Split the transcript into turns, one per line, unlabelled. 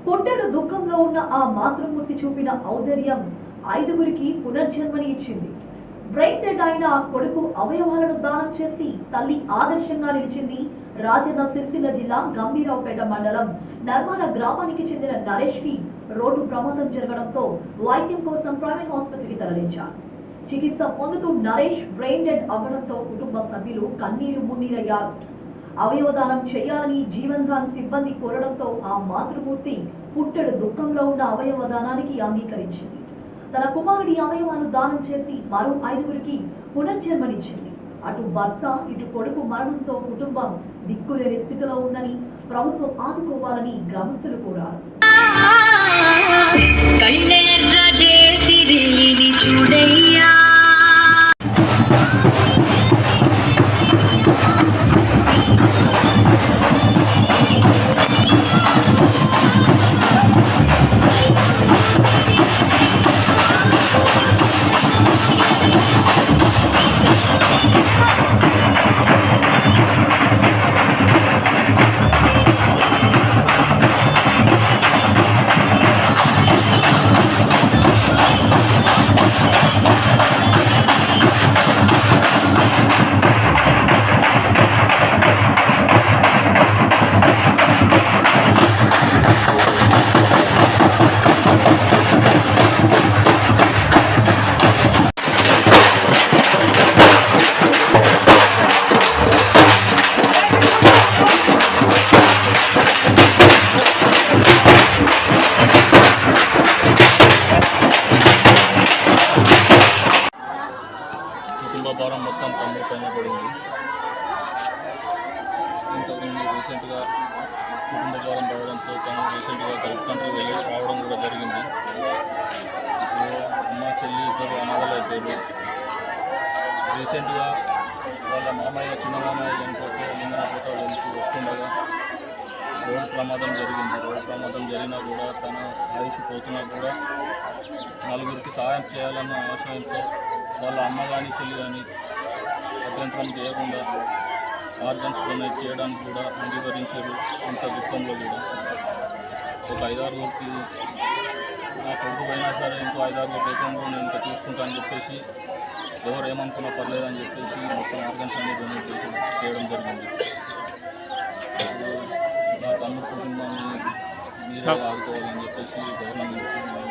పుట్టెడు దుఃఖంలో ఉన్న ఆ మాతృమూర్తి చూపిన ఔదర్యం ఐదుగురికి పునర్జన్మని ఇచ్చింది. బ్రెయిన్ డెడ్ అయిన ఆ కొడుకు అవయవాలను దానం చేసి తల్లి ఆదర్శంగా నిలిచింది. రాజన్న సిరిసిల్ల జిల్లా గంభీరావుపేట మండలం నర్మాల గ్రామానికి చెందిన నరేష్ కి రోడ్డు ప్రమాదం జరగడంతో వైద్యం కోసం ప్రైవేట్ ఆసుపత్రికి తరలించారు. చికిత్స పొందుతూ నరేష్ బ్రెయిన్ డెడ్ అవ్వడంతో కుటుంబ సభ్యులు కన్నీరు మున్నీరయ్యారు. అవయవదానం చేయాలని జీవన్దాన్ సిబ్బంది కోరడంతో ఆ మాతృమూర్తి పుట్టెడు దుఃఖంలో ఉన్న అవయవదానానికి అంగీకరించింది. తన కుమారుడి అవయవాలు దానం చేసి మరో ఐదుగురికి పునర్జన్మనిచ్చింది. అటు భర్త ఇటు కొడుకు మరణంతో కుటుంబం దిక్కులేని స్థితిలో ఉందని ప్రభుత్వం ఆదుకోవాలని గ్రామస్తులు కోరారు.
కుటుంబ భారం మొత్తం తమ్ముడు పైన పడింది. ఇంతకుముందు రీసెంట్గా కుటుంబ భారం పడడంతో తను రీసెంట్గా గల్ఫ్ కంట్రీ వెళ్ళి రావడం కూడా జరిగింది. ఇప్పుడు అమ్మ చెల్లి ఇద్దరు అనాథలు అయిపోయారు. రీసెంట్గా వాళ్ళ మామయ్య చిన్న మామయ్య చనిపోతే లింగనపోతే వెళ్తూ వస్తుండగా రోడ్డు ప్రమాదం జరిగింది. రోడ్డు ప్రమాదం జరిగినా కూడా తన ఆయుష్ పోతున్నా కూడా నలుగురికి సహాయం చేయాలన్న ఆశయంతో వాళ్ళ అమ్మ కానీ చెల్లి కానీ అభ్యంతరం చేయకుండా ఆర్గన్స్ డొనేట్ చేయడానికి కూడా అంగీకరించారు. ఇంత దుఃఖంలో కూడా ఒక 5-6 నా కొడుకు పోయినా సరే ఇంకో 5-6 కుటుంబంలో నేను ఇంకా చూసుకుంటానని చెప్పేసి ఎవరు ఏమనుకున్నా పర్లేదని చెప్పేసి మొత్తం ఆర్గన్స్ అన్ని డొనేట్ చేయడం జరిగింది. నా తమ్ముడు కుటుంబాన్ని మీరే ఆదుకోవాలని చెప్పేసి గవర్నమెంట్